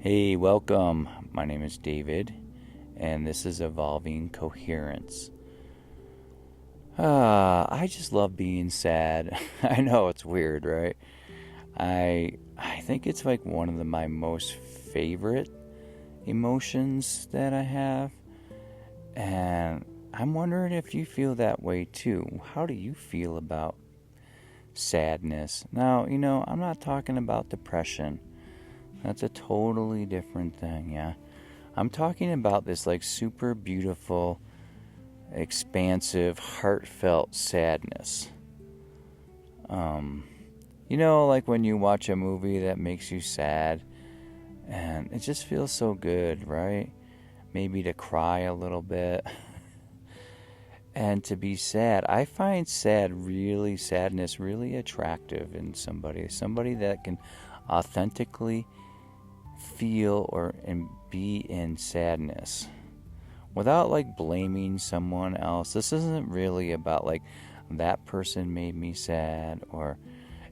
Hey, welcome. My name is David, and this is Evolving Coherence. I just love being sad. I know it's weird, right? I think it's like one of my most favorite emotions that I have, and I'm wondering if you feel that way too. How do you feel about sadness? Now, I'm not talking about depression. That's a totally different thing, yeah? I'm talking about this like super beautiful, expansive, heartfelt sadness. Like when you watch a movie that makes you sad, and it just feels so good, right? Maybe to cry a little bit and to be sad. I find sadness really attractive in somebody that can authentically feel and be in sadness without like blaming someone else. This isn't really about like that person made me sad, or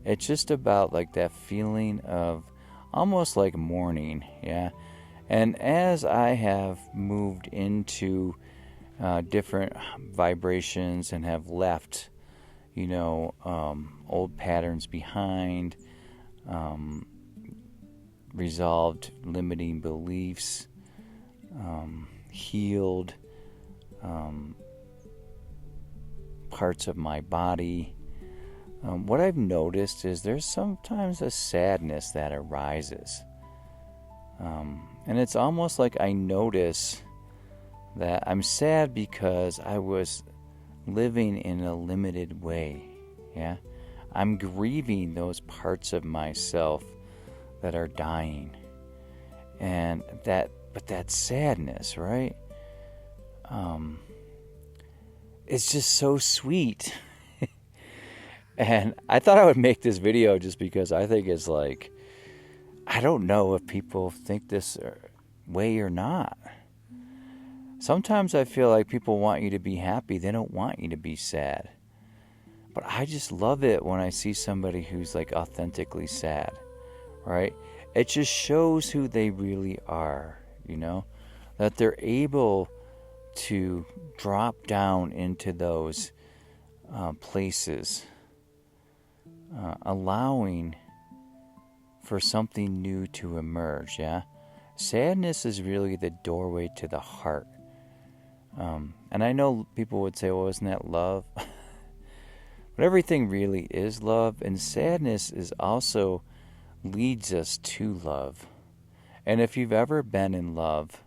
it's just about like that feeling of almost like mourning, yeah. And as I have moved into different vibrations and have left, old patterns behind, resolved limiting beliefs, healed parts of my body. What I've noticed is there's sometimes a sadness that arises. And it's almost like I notice that I'm sad because I was living in a limited way. Yeah? I'm grieving those parts of myself that are dying. But that sadness, right? It's just so sweet. And I thought I would make this video just because I think it's like, I don't know if people think this way or not. Sometimes I feel like people want you to be happy. They don't want you to be sad. But I just love it when I see somebody who's like authentically sad, right? It just shows who they really are, that they're able to drop down into those places, allowing for something new to emerge, yeah? Sadness is really the doorway to the heart. And I know people would say, well, isn't that love? But everything really is love, and sadness is also leads us to love. And if you've ever been in love,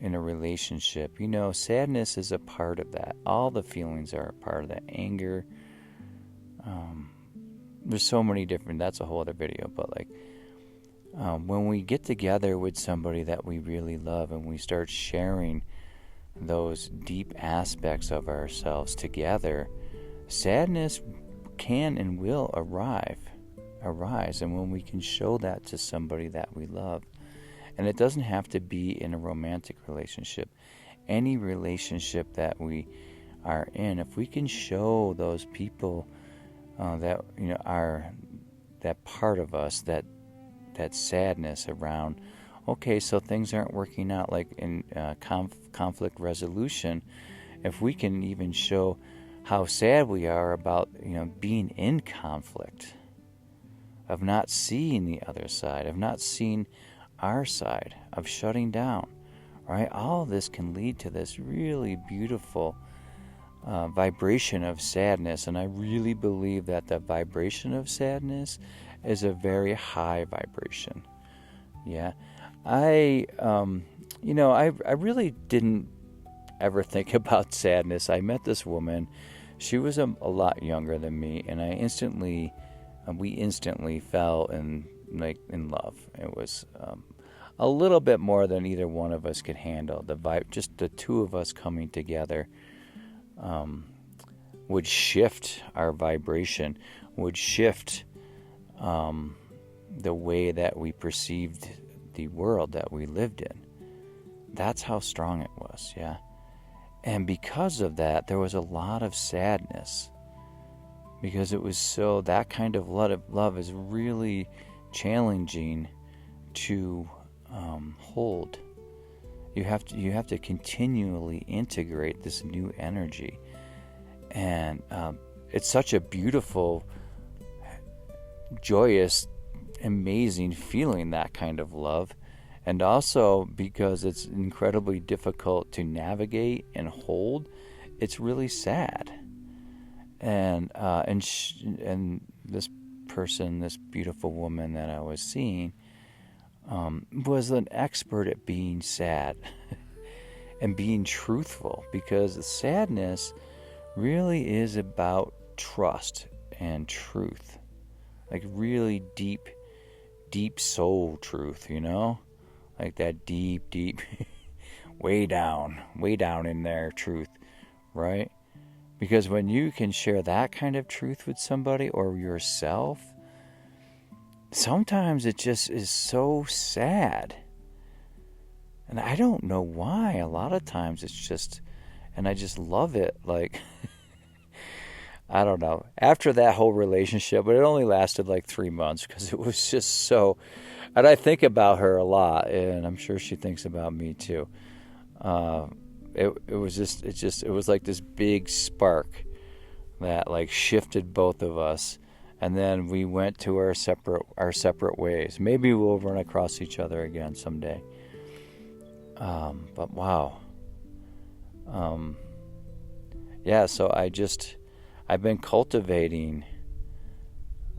in a relationship, sadness is a part of that. All the feelings are a part of that. Anger. There's so many different, that's a whole other video, but like, when we get together with somebody that we really love and we start sharing those deep aspects of ourselves together, sadness can and will arise. And when we can show that to somebody that we love, and it doesn't have to be in a romantic relationship, any relationship that we are in, if we can show those people that are that part of us, that sadness around, okay, so things aren't working out, like in conflict resolution, if we can even show how sad we are about being in conflict, of not seeing the other side, of not seeing our side, of shutting down, right? All of this can lead to this really beautiful vibration of sadness. And I really believe that the vibration of sadness is a very high vibration. Yeah. I really didn't ever think about sadness. I met this woman. She was a lot younger than me, and we instantly fell in love. It was a little bit more than either one of us could handle. The vibe, just the two of us coming together, would shift our vibration, would shift the way that we perceived the world that we lived in. That's how strong it was, yeah. And because of that, there was a lot of sadness, because it was so, that kind of love is really challenging to hold. You have to continually integrate this new energy, and it's such a beautiful, joyous, amazing feeling, that kind of love. And also because it's incredibly difficult to navigate and hold, it's really sad. And this person, this beautiful woman that I was seeing, was an expert at being sad and being truthful, because the sadness really is about trust and truth, like really deep soul truth, like that deep way down in there truth, right? Because when you can share that kind of truth with somebody or yourself, sometimes it just is so sad. And I don't know why. A lot of times it's just, and I just love it. Like, I don't know. After that whole relationship, but it only lasted like 3 months because it was just so, and I think about her a lot, and I'm sure she thinks about me too. It was like this big spark that like shifted both of us. And then we went to our separate ways. Maybe we'll run across each other again someday. But wow. Yeah, so I've been cultivating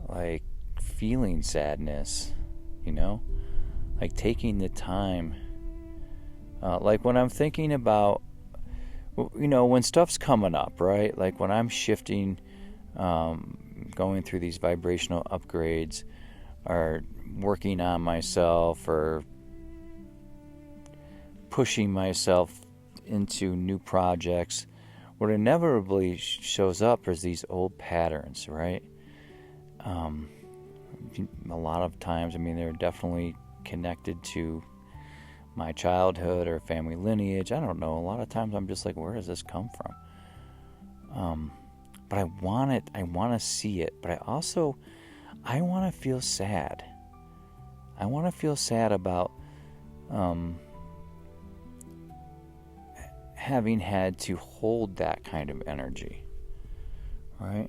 like feeling sadness, like taking the time. Like when I'm thinking about, when stuff's coming up, right? Like when I'm shifting, going through these vibrational upgrades, or working on myself, or pushing myself into new projects, what inevitably shows up is these old patterns, right? A lot of times, they're definitely connected to my childhood or family lineage. I don't know. A lot of times I'm just like, where does this come from? But I want it. I want to see it. But I want to feel sad. I want to feel sad about having had to hold that kind of energy, right?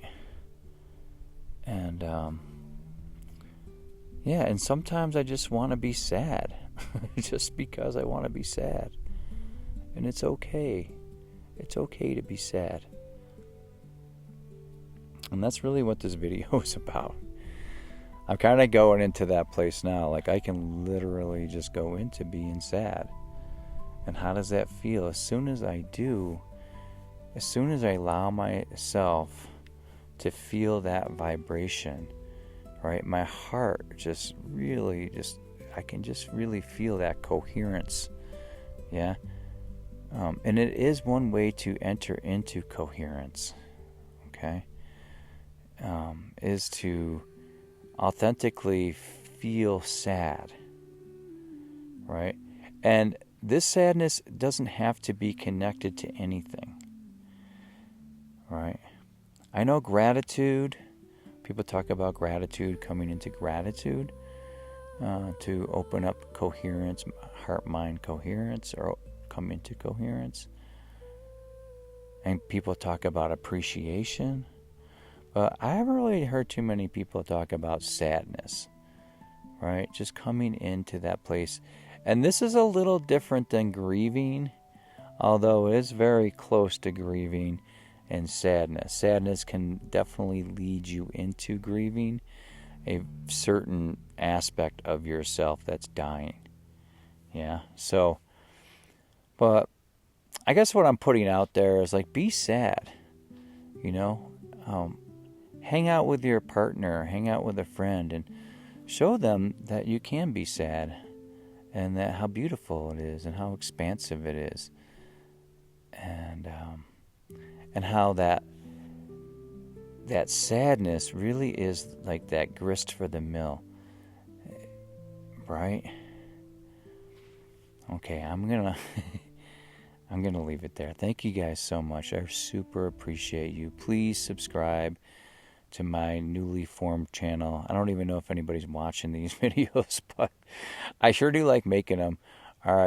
And and sometimes I just want to be sad, just because I want to be sad, and it's okay. It's okay to be sad. And that's really what this video is about. I'm kind of going into that place now. Like, I can literally just go into being sad. And how does that feel? As soon as I allow myself to feel that vibration, right? My heart I can just really feel that coherence. Yeah. And it is one way to enter into coherence. Okay. Is to authentically feel sad, right? And this sadness doesn't have to be connected to anything, right? I know gratitude, people talk about gratitude, coming into gratitude, to open up coherence, heart-mind coherence, or come into coherence. And people talk about appreciation. But I haven't really heard too many people talk about sadness, right? Just coming into that place. And this is a little different than grieving, although it is very close to grieving and sadness. Sadness can definitely lead you into grieving a certain aspect of yourself that's dying. Yeah, so, but I guess what I'm putting out there is like, be sad, hang out with your partner, hang out with a friend, and show them that you can be sad, and that how beautiful it is, and how expansive it is, and how that sadness really is like that grist for the mill, right? Okay, I'm gonna leave it there. Thank you guys so much. I super appreciate you. Please subscribe to my newly formed channel. I don't even know if anybody's watching these videos, but I sure do like making them. All right.